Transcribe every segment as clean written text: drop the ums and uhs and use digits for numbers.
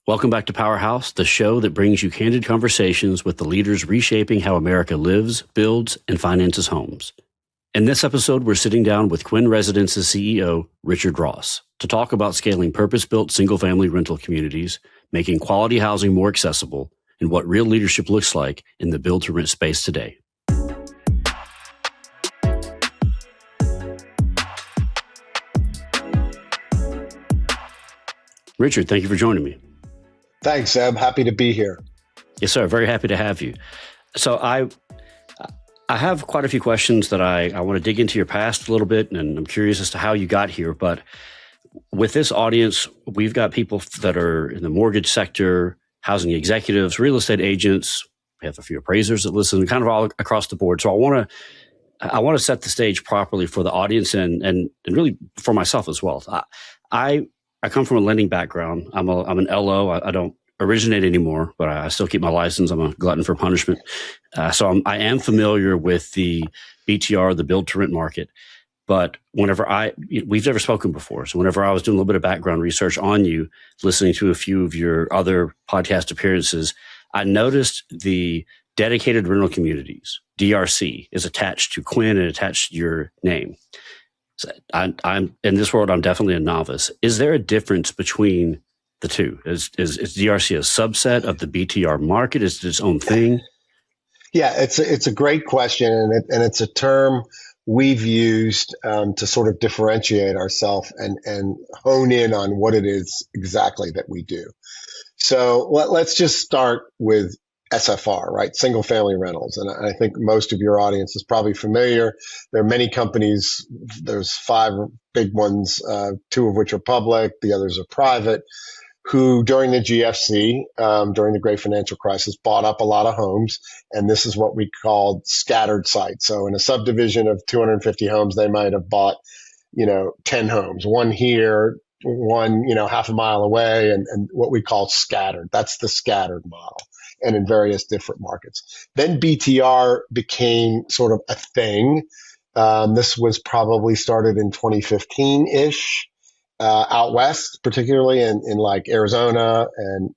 Welcome back to Powerhouse, the show that brings you candid conversations with the leaders reshaping how America lives, builds, and finances homes. In this episode, we're sitting down with Quinn Residences CEO, Richard Ross, to talk about scaling purpose-built single-family rental communities, making quality housing more accessible, and what real leadership looks like in the build-to-rent space today. Richard, thank you for joining me. Thanks, Seb. Happy to be here. Yes, sir. Very happy to have you. So I have quite a few questions that I want to dig into your past a little bit, and I'm curious as to how you got here. But with this audience, we've got people that are in the mortgage sector, housing executives, real estate agents. We have a few appraisers that listen, kind of all across the board. So I want to set the stage properly for the audience and really for myself as well. I come from a lending background. I'm an LO. I don't originate anymore, but I still keep my license. I'm a glutton for punishment. So I am familiar with the BTR, the build to rent market. But we've never spoken before. So whenever I was doing a little bit of background research on you, listening to a few of your other podcast appearances, I noticed the dedicated rental communities, DRC, is attached to Quinn and attached to your name. So I'm in this world. I'm definitely a novice. Is there a difference between the two? Is DRC a subset of the BTR market? Is it its own thing? Yeah, it's a great question, and it's a term we've used to sort of differentiate ourselves and hone in on what it is exactly that we do. So let's just start with SFR, right? Single family rentals. And I think most of your audience is probably familiar. There are many companies. There's 5 big ones, 2 of which are public. The others are private, who during the GFC, during the great financial crisis, bought up a lot of homes. And this is what we called scattered sites. So in a subdivision of 250 homes, they might have bought, 10 homes, one here, one, half a mile away, and what we call scattered. That's the scattered model, and in various different markets. Then BTR became sort of a thing. This was probably started in 2015-ish, out west, particularly in like Arizona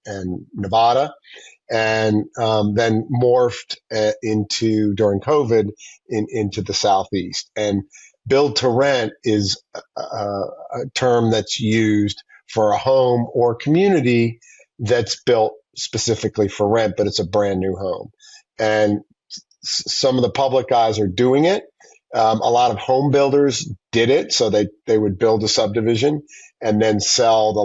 and Nevada, and then morphed during COVID into the Southeast. And build to rent is a term that's used for a home or community that's built specifically for rent, but it's a brand new home. And some of the public guys are doing it. A lot of home builders did it. So they would build a subdivision and then sell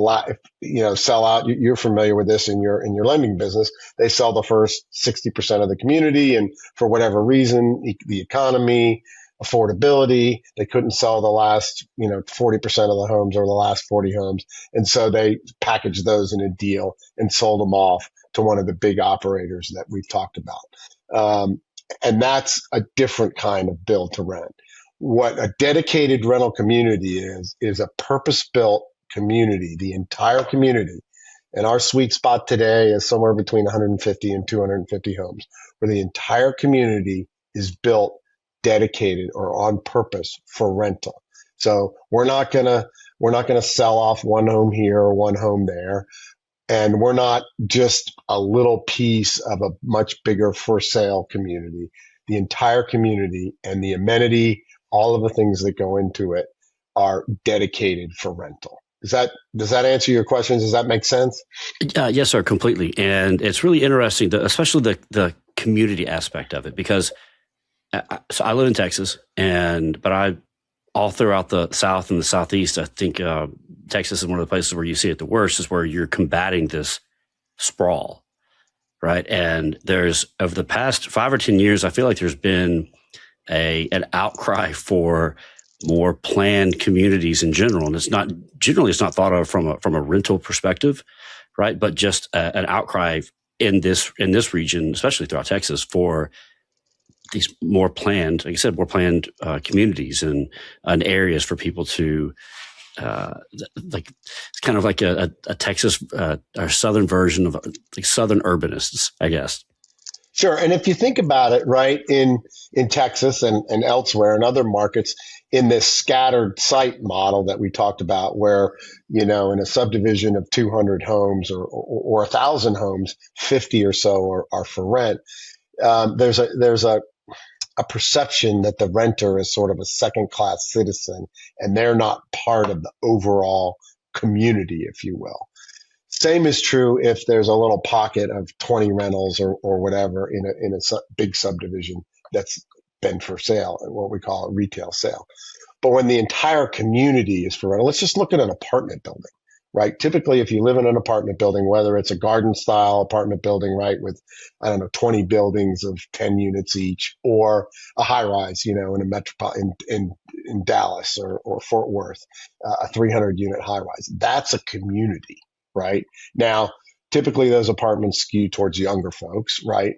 sell out. You're familiar with this in your lending business. They sell the first 60% of the community. And for whatever reason, the economy, affordability, they couldn't sell the last, 40% of the homes or the last 40 homes. And so they packaged those in a deal and sold them off to one of the big operators that we've talked about. And that's a different kind of build to rent. What a dedicated rental community is a purpose-built community, the entire community. And our sweet spot today is somewhere between 150 and 250 homes, where the entire community is built dedicated or on purpose for rental. So we're not gonna sell off one home here or one home there. And we're not just a little piece of a much bigger for sale community. The entire community and the amenity, all of the things that go into it are dedicated for rental. Does that answer your questions? Does that make sense? Yes, sir, completely. And it's really interesting, especially the community aspect of it, because so I live in Texas, but I all throughout the South and the Southeast, I think Texas is one of the places where you see it the worst, is where you're combating this sprawl, right? And there's, over the past 5 or 10 years, I feel like there's been an outcry for more planned communities in general. And it's not thought of from a rental perspective, right? But just an outcry in this region, especially throughout Texas, for these more planned, like I said, more planned communities and areas for people to it's kind of like a Texas or southern version of like southern urbanists, I guess. Sure. And if you think about it, right, in Texas and elsewhere in other markets, in this scattered site model that we talked about, where, in a subdivision of 200 homes or 1,000 homes, 50 or so are for rent. There's a perception that the renter is sort of a second class citizen and they're not part of the overall community, if you will. Same is true if there's a little pocket of 20 rentals or whatever in a big subdivision that's been for sale, what we call a retail sale. But when the entire community is for rental, let's just look at an apartment building, right? Typically, if you live in an apartment building, whether it's a garden style apartment building, right, with, 20 buildings of 10 units each, or a high rise, in a metropolitan, in Dallas or Fort Worth, a 300 unit high rise, that's a community, right? Now, typically those apartments skew towards younger folks, right?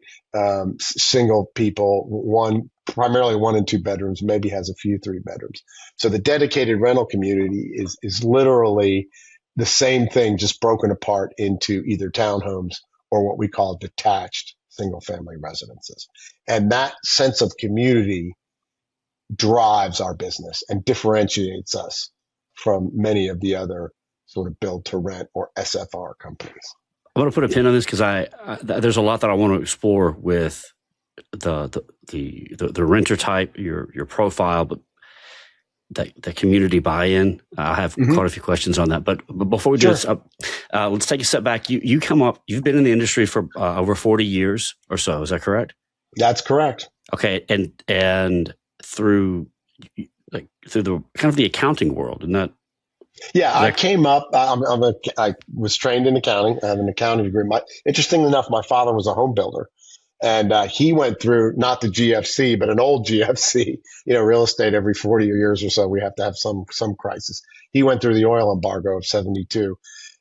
Single people, primarily 1 and 2 bedrooms, maybe has a few 3 bedrooms. So the dedicated rental community is literally the same thing, just broken apart into either townhomes or what we call detached single family residences. And that sense of community drives our business and differentiates us from many of the other sort of build to rent or SFR companies. I want to put a pin on this because there's a lot that I want to explore with the renter type, your profile, but the community buy-in. I have quite a few questions on that. But before we do this, let's take a step back. You've been in the industry for over 40 years or so. Is that correct? That's correct. Okay, and through the kind of the accounting world, and that. Yeah, I came up. I was trained in accounting. I have an accounting degree. Interestingly enough, my father was a home builder, and he went through not the GFC, but an old GFC. Real estate every 40 years or so, we have to have some crisis. He went through the oil embargo of '72,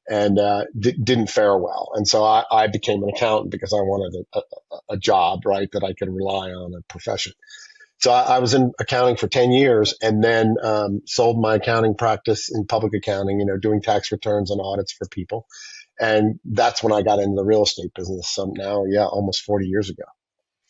and didn't fare well. And so I became an accountant because I wanted a job, right, that I could rely on, a profession. So I was in accounting for 10 years and then sold my accounting practice in public accounting, doing tax returns and audits for people. And that's when I got into the real estate business almost 40 years ago.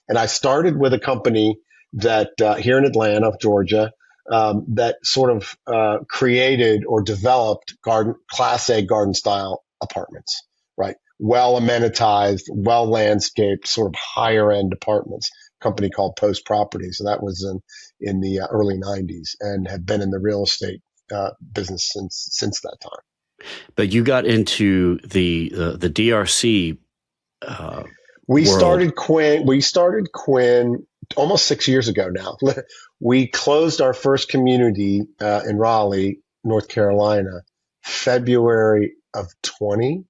And I started with a company that here in Atlanta, Georgia, that sort of created or developed Class A garden style apartments, right? Well amenitized, well landscaped, sort of higher end apartments. Company called Post Property. So that was in the early 90s and have been in the real estate business since that time. But you got into the DRC we world. started Quinn almost 6 years ago now. We closed our first community in Raleigh, North Carolina, February of 20,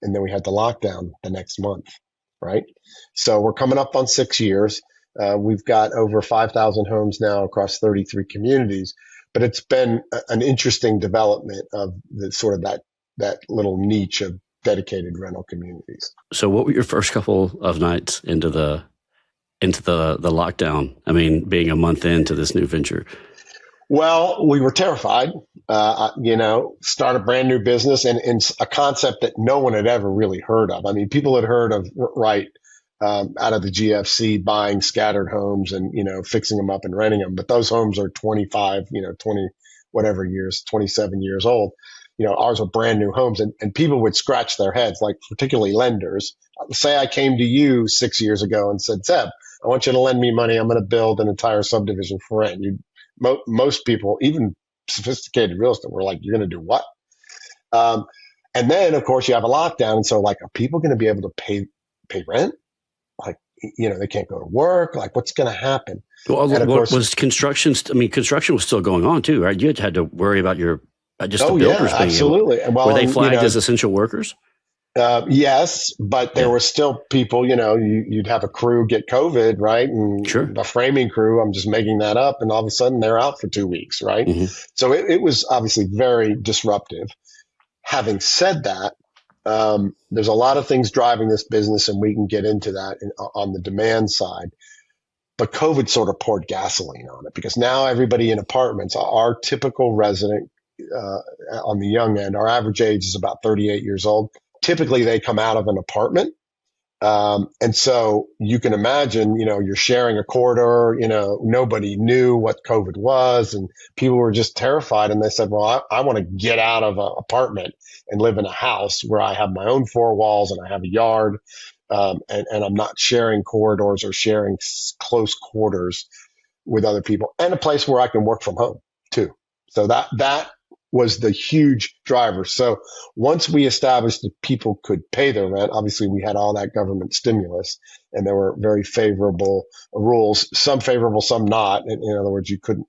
and then we had the lockdown the next month, right? So we're coming up on 6 years. We've got over 5,000 homes now across 33 communities, but it's been an interesting development of the sort of that little niche of dedicated rental communities. So what were your first couple of nights into the lockdown? I mean, being a month into this new venture. Well, we were terrified, start a brand new business and a concept that no one had ever really heard of. I mean, people had heard of, right, out of the GFC buying scattered homes and, fixing them up and renting them. But those homes are 25, 20, whatever years, 27 years old. Ours are brand new homes and people would scratch their heads, like particularly lenders. Say I came to you 6 years ago and said, Zeb, I want you to lend me money. I'm going to build an entire subdivision for rent. Most people, even sophisticated real estate, were like, you're going to do what? And then, of course, you have a lockdown. And so, like, are people going to be able to pay rent? Like, they can't go to work. Like, what's going to happen? Well, and of course, was construction? Construction was still going on too, right? You had to worry about the builders being absolutely. Were they flagged as essential workers? Yes, but there were still people, you'd have a crew get COVID, right? And sure. A framing crew, I'm just making that up. And all of a sudden they're out for 2 weeks, right? Mm-hmm. So it was obviously very disruptive. Having said that, there's a lot of things driving this business and we can get into that on the demand side. But COVID sort of poured gasoline on it because now everybody in apartments, our typical resident on the young end, our average age is about 38 years old. Typically, they come out of an apartment And so you can imagine, you're sharing a corridor, nobody knew what COVID was, and people were just terrified. And they said, well, I want to get out of an apartment and live in a house where I have my own four walls and I have a yard. And I'm not sharing corridors or sharing close quarters with other people, and a place where I can work from home too. So that was the huge driver. So once we established that people could pay their rent, obviously we had all that government stimulus, and there were very favorable rules, some favorable, some not. In other words, you couldn't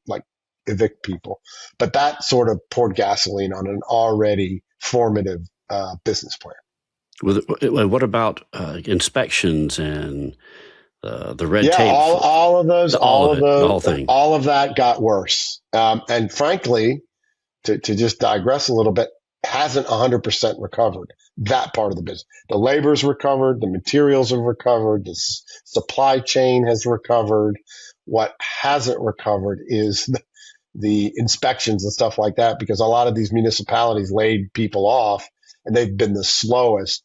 evict people, but that sort of poured gasoline on an already formative business plan. What about inspections and the red tape? All of those, the whole thing. All of that got worse. And frankly, to just digress a little bit, hasn't 100% recovered that part of the business. The labor's recovered, the materials have recovered, the supply chain has recovered. What hasn't recovered is the inspections and stuff like that, because a lot of these municipalities laid people off, and they've been the slowest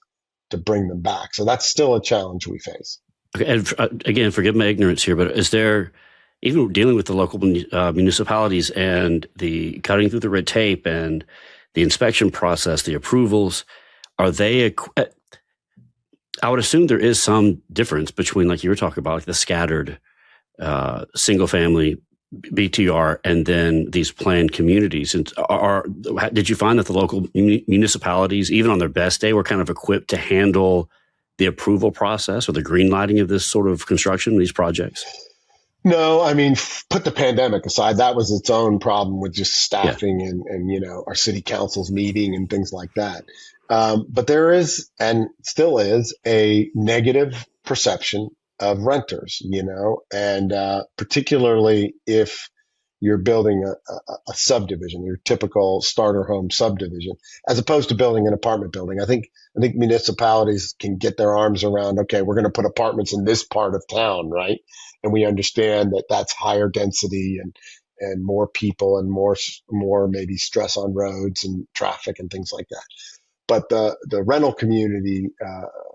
to bring them back. So that's still a challenge we face. Okay, and again, forgive my ignorance here, but is there, even dealing with the local municipalities and the cutting through the red tape and the inspection process, the approvals, are they, I would assume there is some difference between, like you were talking about, like the scattered single family BTR and then these planned communities. And did you find that the local municipalities, even on their best day, were kind of equipped to handle the approval process or the green lighting of this sort of construction, these projects? No, I mean, put the pandemic aside, that was its own problem with just staffing and our city councils meeting and things like that. But there is, and still is, a negative perception of renters, and particularly if you're building a subdivision, your typical starter home subdivision, as opposed to building an apartment building. I think municipalities can get their arms around, okay, we're going to put apartments in this part of town, right? And we understand that that's higher density and more people and more maybe stress on roads and traffic and things like that. But the rental community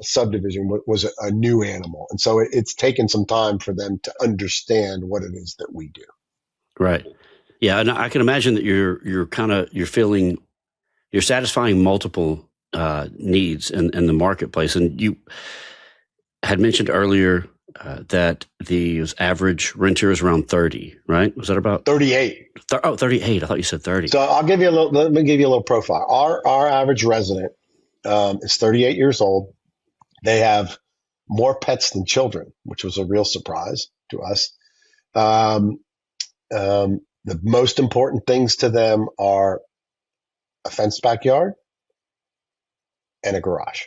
subdivision was a new animal. And so it's taken some time for them to understand what it is that we do. Right. Yeah. And I can imagine that you're satisfying multiple needs in the marketplace. And you had mentioned earlier that the average renter is around 30, right? Was that about 38? 38. I thought you said 30. So let me give you a little profile. Our average resident is 38 years old. They have more pets than children, which was a real surprise to us. The most important things to them are a fenced backyard and a garage.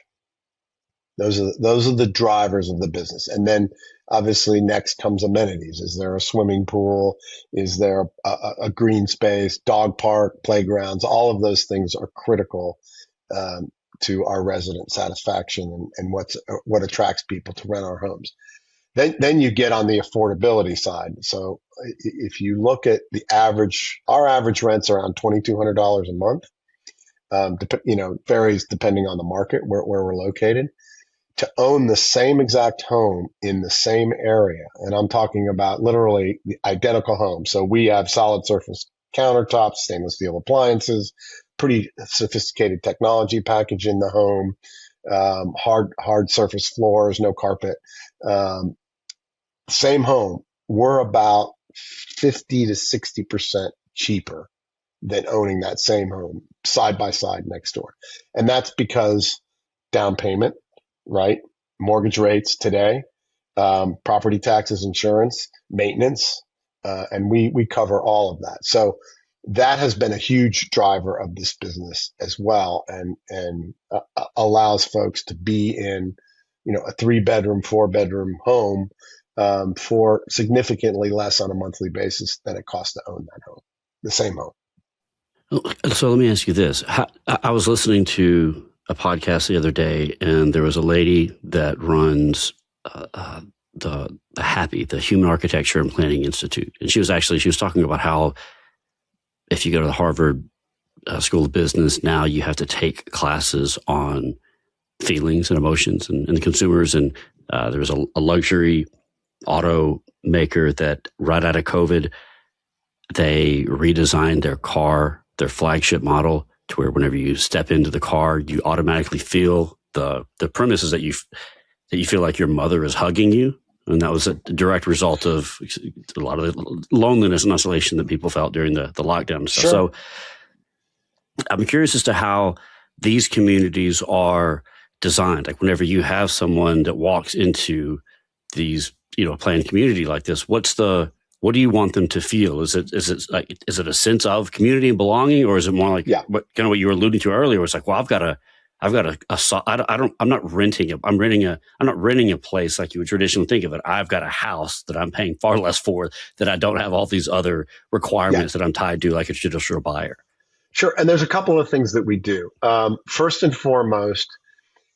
Those are the drivers of the business. And then obviously next comes amenities. Is there a swimming pool? Is there a green space, dog park, playgrounds? All of those things are critical to our resident satisfaction and what attracts people to rent our homes. Then you get on the affordability side. So if you look at our average rent's around $2,200 a month. Varies depending on the market where we're located. To own the same exact home in the same area, and I'm talking about literally the identical home. So we have solid surface countertops, stainless steel appliances, pretty sophisticated technology package in the home, hard surface floors, no carpet. Same home, we're about 50 to 60% cheaper than owning that same home side by side next door. And that's because down payment, right? Mortgage rates today, property taxes, insurance, maintenance, and we cover all of that. So that has been a huge driver of this business as well, and allows folks to be in, a 3-bedroom, 4-bedroom home for significantly less on a monthly basis than it costs to own that home, the same home. So let me ask you this. I was listening to a podcast the other day, and there was a lady that runs the Human Architecture and Planning Institute. And she was talking about how if you go to the Harvard School of Business, now you have to take classes on feelings and emotions and the consumers. And there was a luxury automaker that right out of COVID, they redesigned their flagship model, to where whenever you step into the car, you automatically feel the premise is that you feel like your mother is hugging you. And that was a direct result of a lot of the loneliness and isolation that people felt during the lockdown and stuff. Sure. So I'm curious as to how these communities are designed. Like whenever you have someone that walks into these, planned community like this, what do you want them to feel? Is it a sense of community and belonging, or is it more like what you were alluding to earlier? It's like, well, I'm not renting a place like you would traditionally think of it. I've got a house that I'm paying far less for, that I don't have all these other requirements that I'm tied to like a traditional buyer. Sure. And there's a couple of things that we do. First and foremost,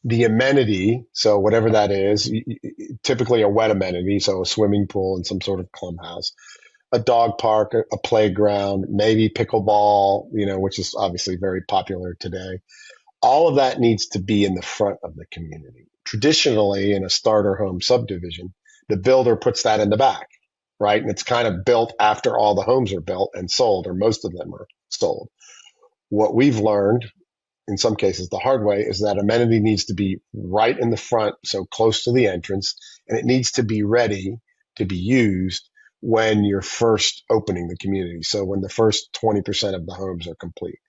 the amenity, so whatever that is, typically a wet amenity, so a swimming pool and some sort of clubhouse, a dog park, a playground, maybe pickleball, which is obviously very popular today. All of that needs to be in the front of the community. Traditionally, in a starter home subdivision, the builder puts that in the back, right? And it's kind of built after all the homes are built and sold, or most of them are sold. What we've learned, in some cases the hard way, is that amenity needs to be right in the front, so close to the entrance, and it needs to be ready to be used when you're first opening the community. So when the first 20% of the homes are complete.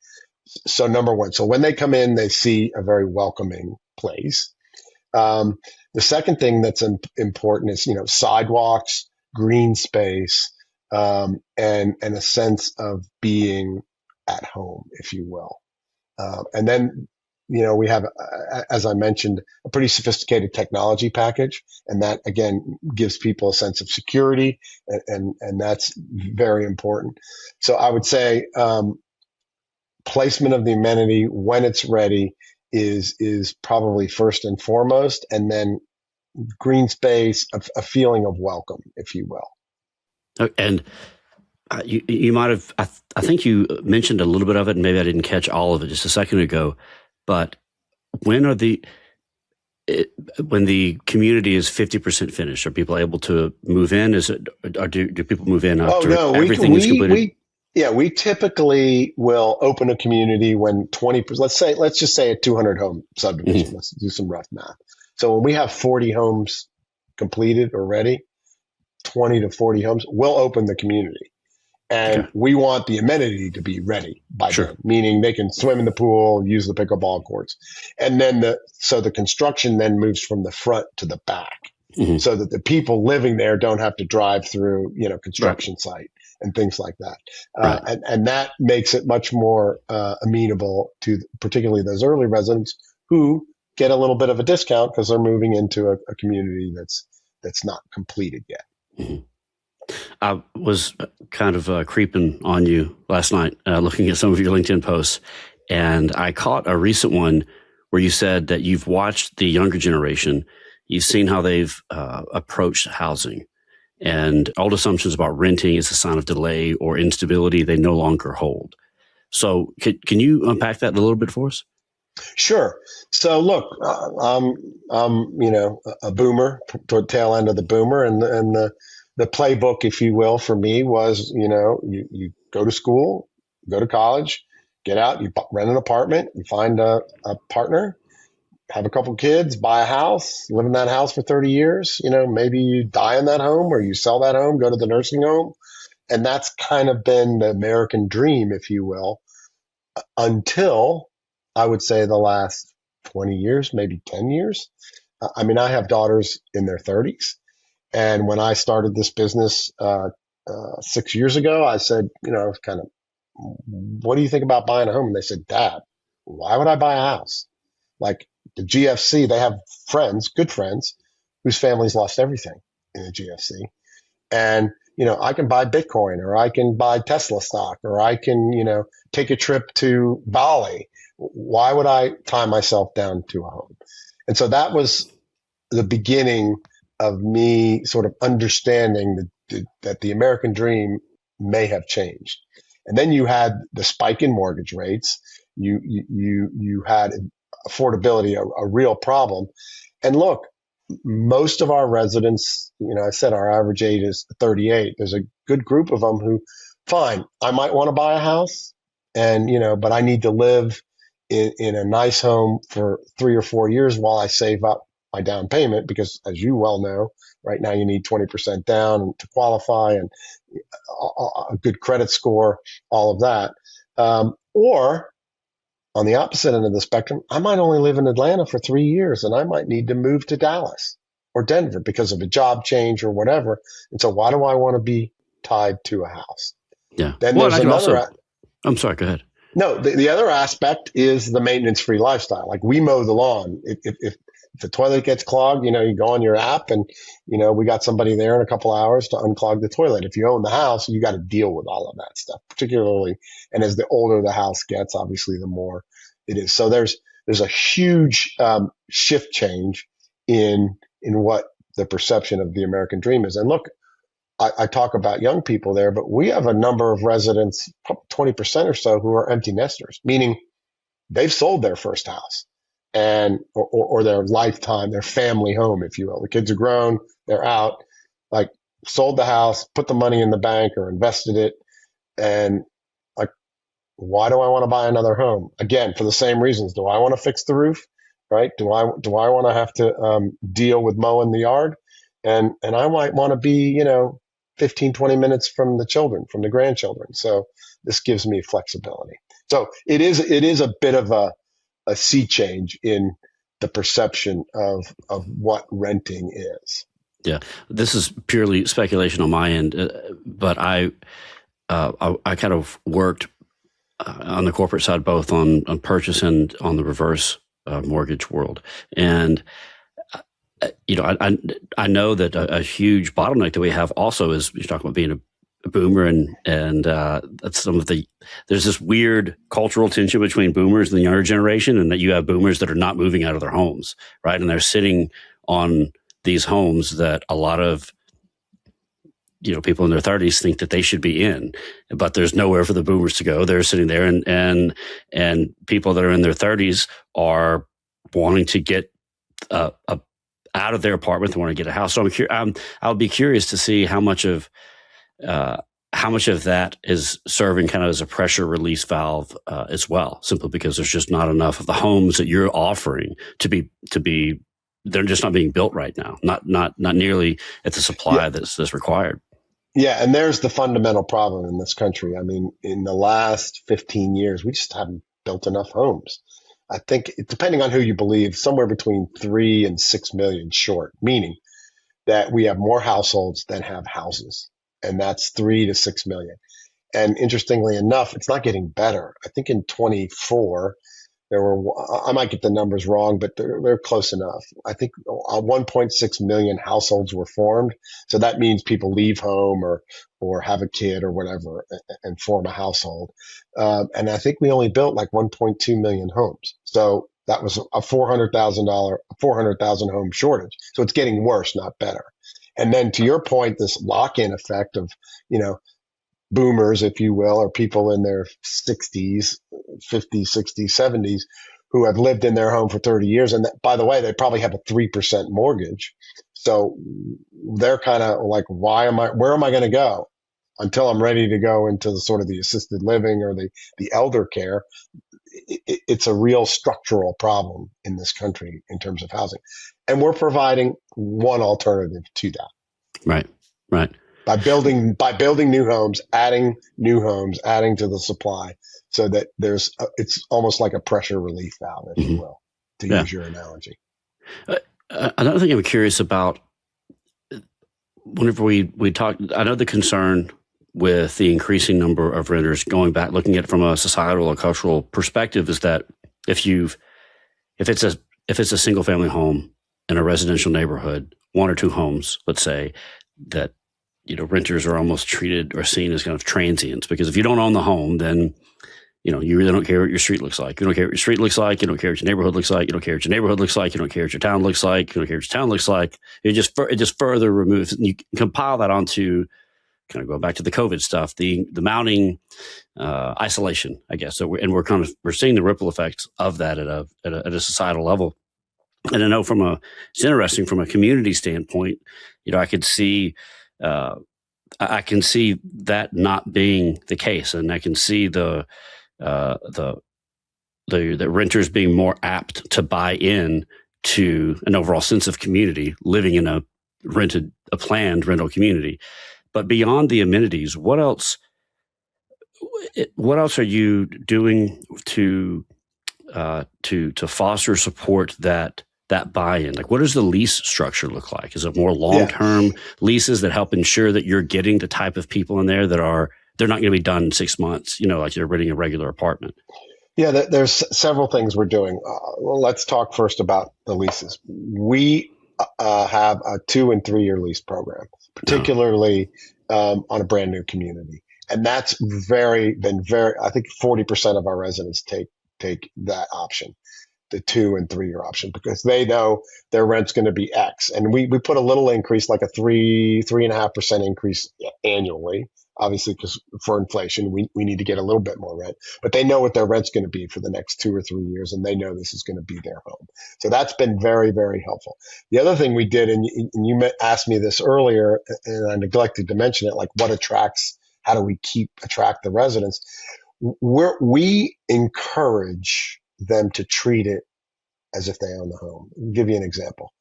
So number one, so when they come in, they see a very welcoming place. The second thing that's important is, sidewalks, green space, and a sense of being at home, if you will. And then, we have, as I mentioned, a pretty sophisticated technology package, and that again gives people a sense of security, and that's very important. So I would say placement of the amenity when it's ready is probably first and foremost, and then green space, a feeling of welcome, if you will. And you might have, I think you mentioned a little bit of it, and maybe I didn't catch all of it just a second ago, but when the community is 50% finished, are people able to move in? Or do people move in after everything is completed? We typically will open a community when 20%, let's just say a 200 home subdivision. Mm-hmm. Let's do some rough math. So when we have 40 homes completed or ready, 20 to 40 homes, we'll open the community. And we want the amenity to be ready by then, meaning they can swim in the pool, use the pickleball courts. And then so the construction then moves from the front to the back, so that the people living there don't have to drive through, construction site and things like that. And that makes it much more amenable to particularly those early residents who get a little bit of a discount because they're moving into a community that's not completed yet. Mm-hmm. I was kind of creeping on you last night, looking at some of your LinkedIn posts, and I caught a recent one where you said that you've watched the younger generation, you've seen how they've approached housing, and old assumptions about renting is a sign of delay or instability they no longer hold. So can you unpack that a little bit for us? Sure. So look, I'm a boomer, toward the tail end of the boomer, and the playbook, if you will, for me was, you go to school, go to college, get out, you rent an apartment, you find a partner, have a couple kids, buy a house, live in that house for 30 years. Maybe you die in that home or you sell that home, go to the nursing home. And that's kind of been the American dream, if you will, until I would say the last 20 years, maybe 10 years. I have daughters in their 30s. And when I started this business 6 years ago, I said, what do you think about buying a home? And they said, Dad, why would I buy a house? Like the GFC, they have friends, good friends, whose families lost everything in the GFC. And, I can buy Bitcoin, or I can buy Tesla stock, or I can, take a trip to Bali. Why would I tie myself down to a home? And so that was the beginning of me sort of understanding that the American dream may have changed. And then you had the spike in mortgage rates. You had affordability a real problem. And look, most of our residents, I said our average age is 38. There's a good group of them who, fine, I might want to buy a house, and but I need to live in a nice home for 3 or 4 years while I save up my down payment, because as you well know, right now you need 20% down to qualify, and a good credit score, all of that. Or on the opposite end of the spectrum, I might only live in Atlanta for 3 years, and I might need to move to Dallas or Denver because of a job change or whatever. And so why do I want to be tied to a house? Yeah. Then there's another. I'm sorry, go ahead. No, the other aspect is the maintenance-free lifestyle. Like, we mow the lawn. If the toilet gets clogged, you go on your app and, we got somebody there in a couple hours to unclog the toilet. If you own the house, you got to deal with all of that stuff, particularly. And as the older the house gets, obviously, the more it is. So there's a huge shift change in what the perception of the American dream is. And look, I talk about young people there, but we have a number of residents, 20% or so, who are empty nesters, meaning they've sold their first house or their lifetime, their family home, if you will. The kids are grown, they're out, like, sold the house, put the money in the bank or invested it. And like, why do I want to buy another home? Again, for the same reasons. Do I want to fix the roof? Right? Do I want to have to deal with mowing the yard? And I might want to be, 15, 20 minutes from the grandchildren. So this gives me flexibility. So it is a bit of a sea change in the perception of what renting is. Yeah, this is purely speculation on my end, but I kind of worked on the corporate side, both on purchase and on the reverse mortgage world. And I know that a huge bottleneck that we have also is, you're talking about being a boomer, and that's there's this weird cultural tension between boomers and the younger generation, and that you have boomers that are not moving out of their homes, right? And they're sitting on these homes that a lot of people in their 30s think that they should be in, but there's nowhere for the boomers to go. They're sitting there, and people that are in their 30s are wanting to get out of their apartment. They want to get a house. So I'll be curious to see how much of that is serving kind of as a pressure release valve as well, simply because there's just not enough of the homes that you're offering to be. They're just not being built right now. Not nearly at the supply that's required. Yeah, and there's the fundamental problem in this country. I mean, in the last 15 years, we just haven't built enough homes. I think, depending on who you believe, somewhere between 3 and 6 million short, meaning that we have more households than have houses. And that's 3 to 6 million. And interestingly enough, it's not getting better. I think in 24, there were, I might get the numbers wrong, but they're close enough. I think 1.6 million households were formed. So that means people leave home or have a kid or whatever and form a household. And I think we only built like 1.2 million homes. So that was a $400,000 home shortage. So it's getting worse, not better. And then to your point, this lock-in effect of, boomers, if you will, or people in their 60s, 50s, 60s, 70s, who have lived in their home for 30 years. And by the way, they probably have a 3% mortgage. So they're kind of like, where am I going to go until I'm ready to go into the sort of the assisted living or the elder care? It's a real structural problem in this country in terms of housing. And we're providing one alternative to that. Right. By building new homes, adding to the supply, so that it's almost like a pressure relief valve, if you will, to use your analogy. Another thing I'm curious about, whenever we talk, I know the concern with the increasing number of renters, going back, looking at it from a societal or cultural perspective, is that if it's a single family home in a residential neighborhood, 1 or 2 homes, let's say, that renters are almost treated or seen as kind of transients, because if you don't own the home, then you really don't care what your street looks like. You don't care what your street looks like. You don't care what your neighborhood looks like. You don't care what your neighborhood looks like. You don't care what your town looks like. You don't care what your town looks like. It just further removes. And you compile that onto kind of going back to the COVID stuff, the mounting isolation, I guess. So we're seeing the ripple effects of that at a societal level. And I know it's interesting from a community standpoint. I could see. I can see that not being the case, and I can see the renters being more apt to buy in to an overall sense of community, living in a planned rental community. But beyond the amenities, what else are you doing to foster support that buy-in? Like, what does the lease structure look like? Is it more long-term leases that help ensure that you're getting the type of people in there that they're not going to be done in 6 months, like you're renting a regular apartment? Yeah, there's several things we're doing. Let's talk first about the leases. We have a 2 and 3 year lease program, particularly on a brand new community. And that's been very, I think 40% of our residents take that option, the 2 and 3 year option, because they know their rent's going to be X. And we put a little increase, like a 3.5% increase annually, obviously, because for inflation, we need to get a little bit more rent, but they know what their rent's going to be for the next 2 or 3 years. And they know this is going to be their home. So that's been very, very helpful. The other thing we did, and you asked me this earlier, and I neglected to mention it, like how do we attract the residents? We encourage them to treat it as if they own the home. I'll give you an example.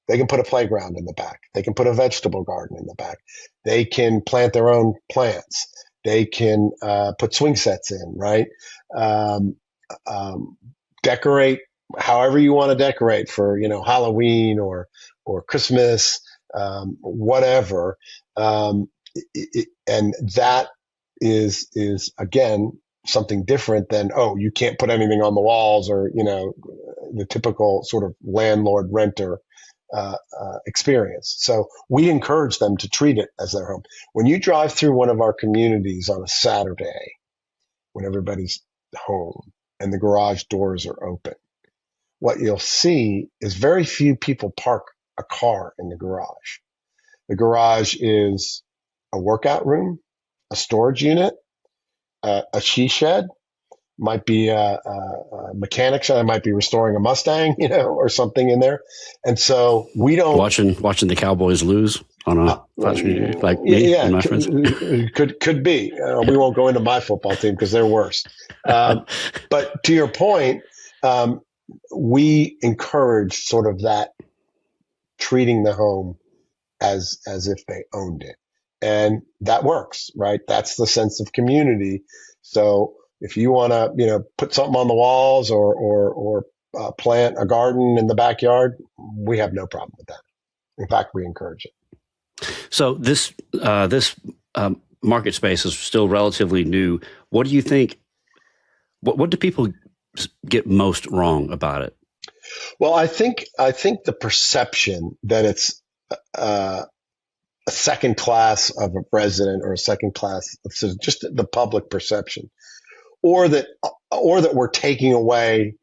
They can put a playground in the back. They can put a vegetable garden in the back. They can plant their own plants. They can put swing sets in, right? Decorate however you want to decorate for, Halloween or Christmas, whatever. And that is again, something different than, you can't put anything on the walls, or, the typical sort of landlord renter experience. So we encourage them to treat it as their home. When you drive through one of our communities on a Saturday, when everybody's home and the garage doors are open, what you'll see is very few people park a car in the garage. The garage is a workout room, a storage unit, a she shed, might be a mechanic shed, might be restoring a Mustang, or something in there. And so we don't watching the Cowboys lose on a like me and my friends. Could be. We won't go into my football team because they're worse. But to your point, we encourage sort of that treating the home as if they owned it. And that works, right? That's the sense of community. So if you want to, put something on the walls or plant a garden in the backyard, we have no problem with that. In fact, we encourage it. So this market space is still relatively new. What do you think? What do people get most wrong about it? Well, I think the perception that it's a second class of a resident or a second class of citizen, just the public perception, or that we're taking away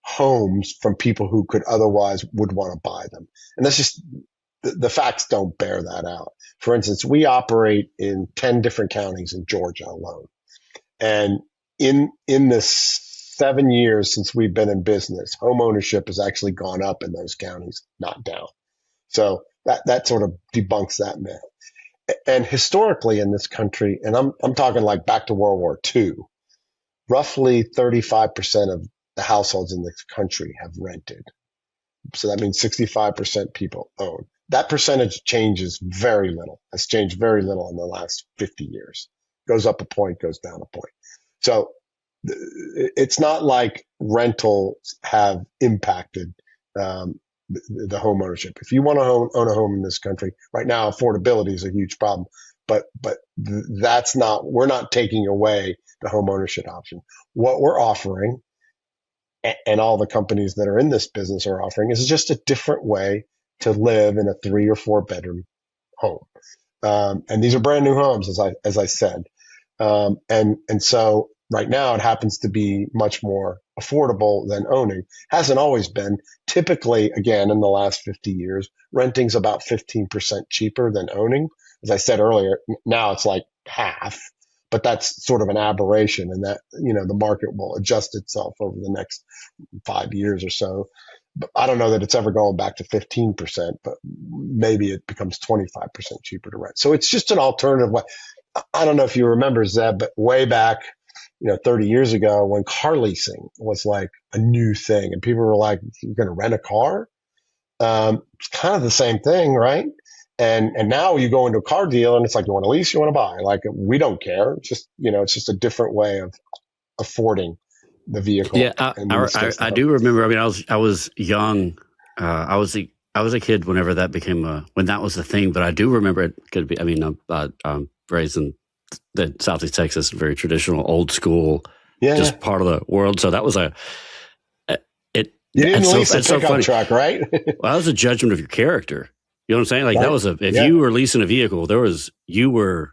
homes from people who could otherwise would want to buy them. And that's just the facts don't bear that out. For instance, we operate in 10 different counties in Georgia alone. And in the 7 years since we've been in business, home ownership has actually gone up in those counties, not down. So that sort of debunks that myth. And historically in this country, and I'm talking like back to World War II, roughly 35% of the households in this country have rented. So that means 65% people own. That percentage changes very little. Has changed very little in the last 50 years. Goes up a point, goes down a point. So it's not like rentals have impacted the home ownership. If you want to own a home in this country right now, affordability is a huge problem. But we're not taking away the home ownership option. What we're offering, and all the companies that are in this business are offering, is just a different way to live in a 3 or 4 bedroom home. And these are brand new homes, as I said. And so right now it happens to be much more affordable than owning. Hasn't always been. Typically, again, in the last 50 years, renting's about 15% cheaper than owning. As I said earlier, now it's like half, but that's sort of an aberration, and that, the market will adjust itself over the next 5 years or so. But I don't know that it's ever going back to 15%, but maybe it becomes 25% cheaper to rent. So it's just an alternative way. I don't know if you remember, Zeb, but way back, 30 years ago, when car leasing was like a new thing and people were like, you're going to rent a car? It's kind of the same thing, right? And now you go into a car deal and it's like, you want to lease, you want to buy? Like, we don't care. It's just, it's just a different way of affording the vehicle. Yeah, And in this case, I do remember. I mean, I was young. I was a kid whenever that when that was the thing. But I do remember it could be. I mean, I'm raised in the Southeast Texas, very traditional, old school, just part of the world. So that was it. You didn't lease a pickup truck, right? Well, that was a judgment of your character. You know what I'm saying? Like, that was you were leasing a vehicle, you were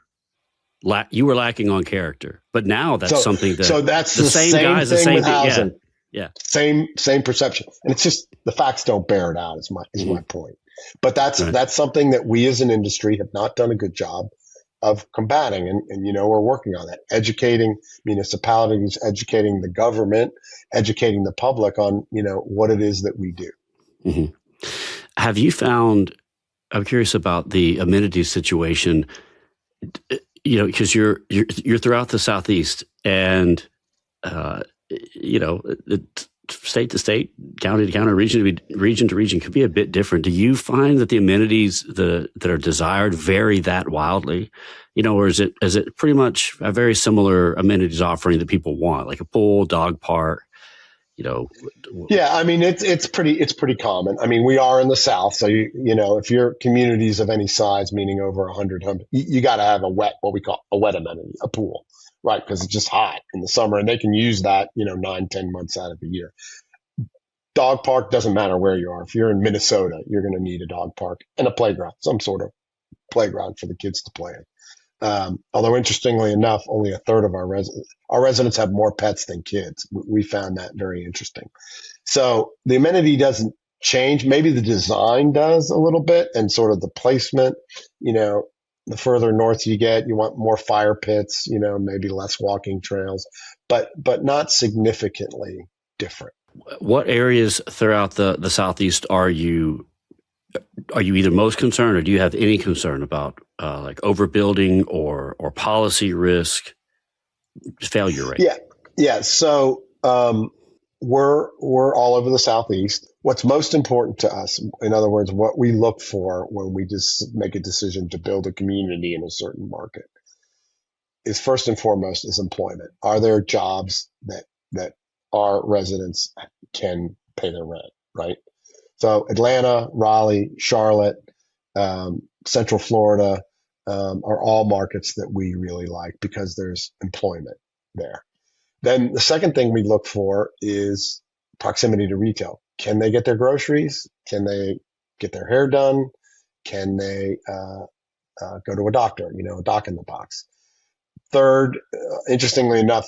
lacking on character. But now that's something that, so that's the same guys, thing the same with housing. Yeah. Same perception. And it's just the facts don't bear it out is my point. But that's something that we as an industry have not done a good job of combating. And we're working on that, educating municipalities, educating the government, educating the public on, what it is that we do. Mm-hmm. Have you found, I'm curious about the amenities situation, because you're throughout the Southeast, and state to state, county to county, region to region could be a bit different. Do you find that the amenities that are desired vary that wildly? Or is it pretty much a very similar amenities offering that people want, like a pool, dog park? Yeah, I mean, it's pretty common. I mean, we are in the South, so if your communities of any size, meaning over 100, you got to have what we call a wet amenity, a pool, right? Because it's just hot in the summer, and they can use that 9-10 months out of the year. Dog park doesn't matter where you are. If you're in Minnesota, you're going to need a dog park and a playground, some sort of playground for the kids to play in. Although interestingly enough, only a third of our residents have more pets than kids. We found that very interesting. So the amenity doesn't change. Maybe the design does a little bit, and sort of the placement. The further north you get, you want more fire pits. Maybe less walking trails, but not significantly different. What areas throughout the Southeast are you either most concerned, or do you have any concern about like overbuilding or policy risk, failure rate? Yeah. So we're all over the Southeast. What's most important to us, in other words, what we look for when we just make a decision to build a community in a certain market, is first and foremost is employment. Are there jobs that our residents can pay their rent, right? So Atlanta, Raleigh, Charlotte, Central Florida are all markets that we really like because there's employment there. Then the second thing we look for is proximity to retail. Can they get their groceries? Can they get their hair done? Can they go to a doctor, a doc in the box? Third, interestingly enough,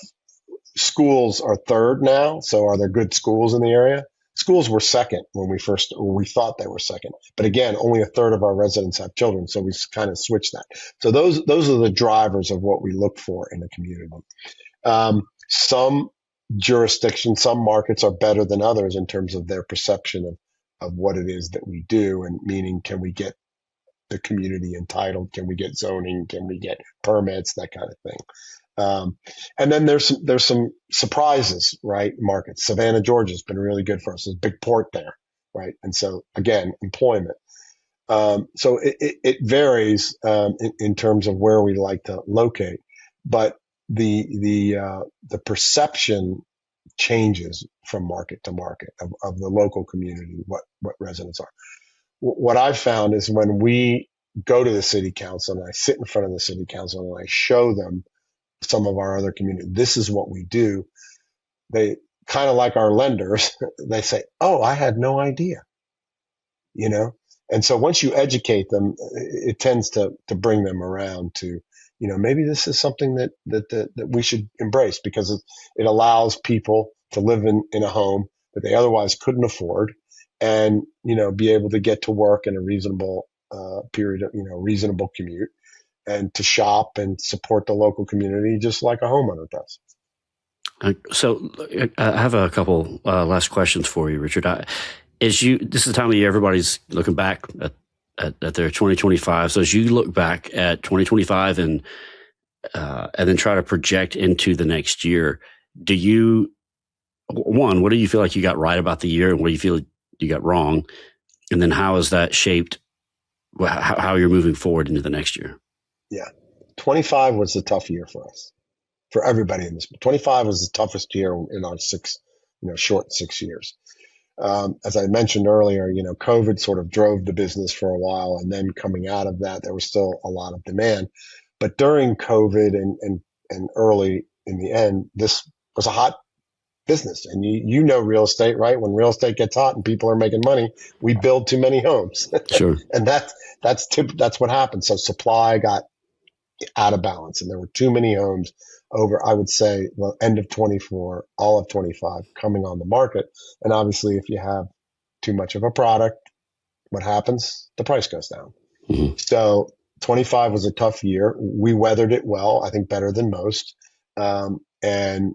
schools are third now. So are there good schools in the area? Schools were second when we thought they were second. But again, only a third of our residents have children. So we kind of switched that. So those are the drivers of what we look for in a community. Some jurisdictions, some markets are better than others in terms of their perception of what it is that we do, and meaning, can we get the community entitled? Can we get zoning? Can we get permits? That kind of thing. And then there's some surprises, right? Markets. Savannah, Georgia's been really good for us. There's a big port there, right? And so again, employment. So it varies in terms of where we like to locate, but the perception changes from market to market of the local community, what residents are. What I've found is when we go to the city council and I sit in front of the city council and I show them some of our other community, this is what we do. They kind of like our lenders. They say, "Oh, I had no idea," And so once you educate them, it tends to bring them around to, maybe this is something that we should embrace, because it allows people to live in a home that they otherwise couldn't afford, and be able to get to work in a reasonable period of reasonable commute, and to shop and support the local community just like a homeowner does. So I have a couple last questions for you, Richard. This is the time of year everybody's looking back at their 2025. So as you look back at 2025 and then try to project into the next year, what do you feel like you got right about the year, and what do you feel you got wrong? And then how has that shaped how you're moving forward into the next year? Yeah. 25 was a tough year for us, for everybody in this. 25 was the toughest year in our short 6 years. As I mentioned earlier, COVID sort of drove the business for a while, and then coming out of that, there was still a lot of demand. But during COVID and early in the end, this was a hot business. And real estate, right? When real estate gets hot and people are making money, we build too many homes. Sure. And that's what happened. So supply got out of balance, and there were too many homes over, I would say, the end of 24, all of 25 coming on the market. And obviously, if you have too much of a product, what happens? The price goes down. Mm-hmm. So 25 was a tough year. We weathered it well, I think better than most. And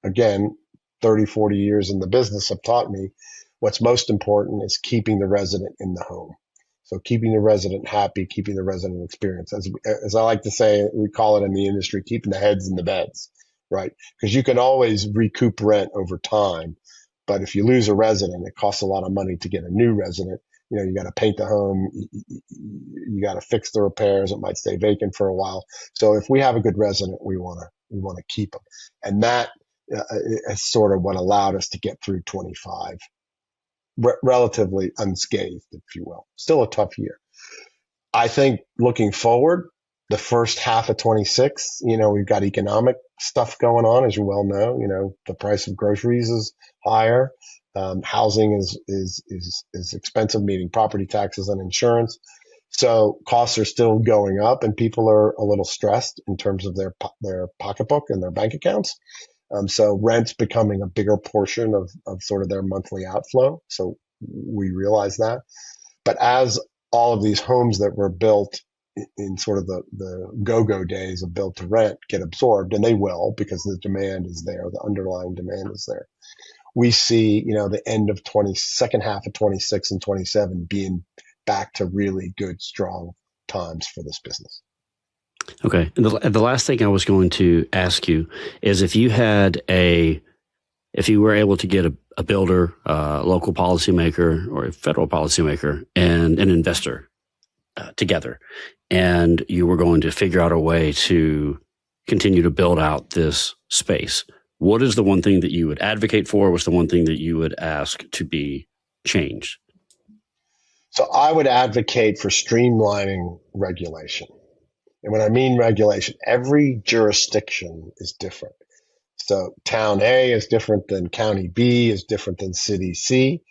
again, 30, 40 years in the business have taught me what's most important is keeping the resident in the home. So keeping the resident happy, keeping the resident experience. As I like to say, we call it in the industry, keeping the heads in the beds, right? Because you can always recoup rent over time. But if you lose a resident, it costs a lot of money to get a new resident. You got to paint the home. You got to fix the repairs. It might stay vacant for a while. So if we have a good resident, we want to keep them. And that is sort of what allowed us to get through 25 relatively unscathed, if you will. Still a tough year. I think looking forward, the first half of 26, we've got economic stuff going on, as you well know. The price of groceries is higher. Housing is expensive, meaning property taxes and insurance. So costs are still going up, and people are a little stressed in terms of their pocketbook and their bank accounts. So rent's becoming a bigger portion of sort of their monthly outflow. So we realize that. But as all of these homes that were built in sort of the go-go days of built to rent get absorbed, and they will because the demand is there, the underlying demand is there. We see, the end of second half of 26 and 27 being back to really good, strong times for this business. Okay. And the last thing I was going to ask you is if you were able to get a builder, a local policymaker, or a federal policymaker and an investor together, and you were going to figure out a way to continue to build out this space, what is the one thing that you would advocate for? What's the one thing that you would ask to be changed? So I would advocate for streamlining regulation. And when I mean regulation, every jurisdiction is different. So town A is different than county B, is different than city C,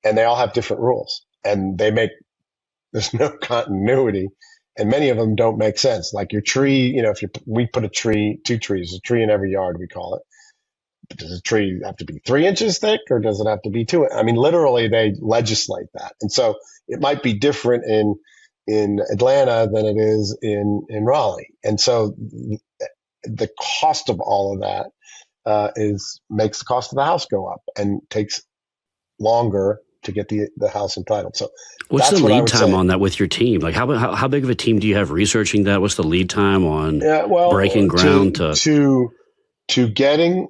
and they all have different rules. And there's no continuity, and many of them don't make sense. Like your tree, we put two trees, a tree in every yard, we call it. But does a tree have to be 3 inches thick, or does it have to be 2? I mean, literally, they legislate that. And so it might be different in Atlanta than it is in Raleigh. And so the cost of all of that makes the cost of the house go up and takes longer to get the house entitled. So what's the lead time on that with your team? Like how big of a team do you have researching that? What's the lead time on breaking ground to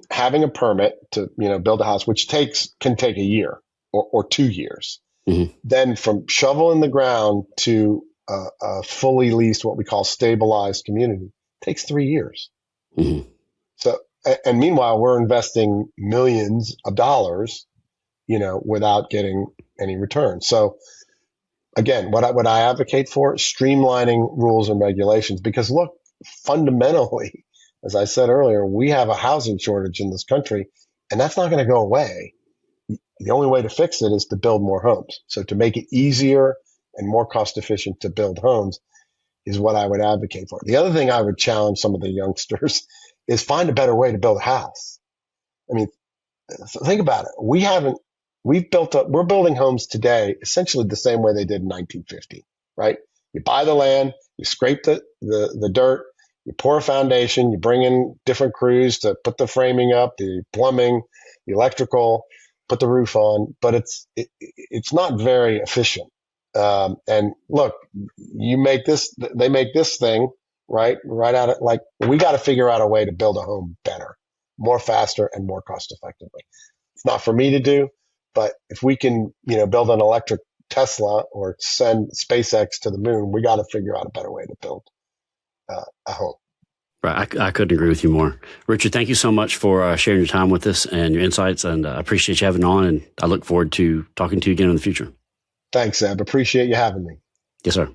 having a permit to build a house, which can take a year or 2 years. Mm-hmm. Then from shovel in the ground to a fully leased, what we call stabilized community, takes 3 years. Mm-hmm. So, and meanwhile, we're investing millions of dollars, without getting any return. So again, what I advocate for, streamlining rules and regulations, because look, fundamentally, as I said earlier, we have a housing shortage in this country, and that's not going to go away. The only way to fix it is to build more homes. So to make it easier and more cost efficient to build homes is what I would advocate for. The other thing I would challenge some of the youngsters is find a better way to build a house. I mean, think about it. We're building homes today essentially the same way they did in 1950, right? You buy the land, You scrape the dirt, you pour a foundation, you bring in different crews to put the framing up, the plumbing, the electrical, put the roof on, but it's not very efficient. And look, they make this thing right out of, like, we got to figure out a way to build a home better, more faster, and more cost effectively. It's not for me to do, but if we can, build an electric Tesla or send SpaceX to the moon, we got to figure out a better way to build a home. Right. I couldn't agree with you more. Richard, thank you so much for sharing your time with us and your insights, and I appreciate you having on, and I look forward to talking to you again in the future. Thanks, Zeb. Appreciate you having me. Yes, sir.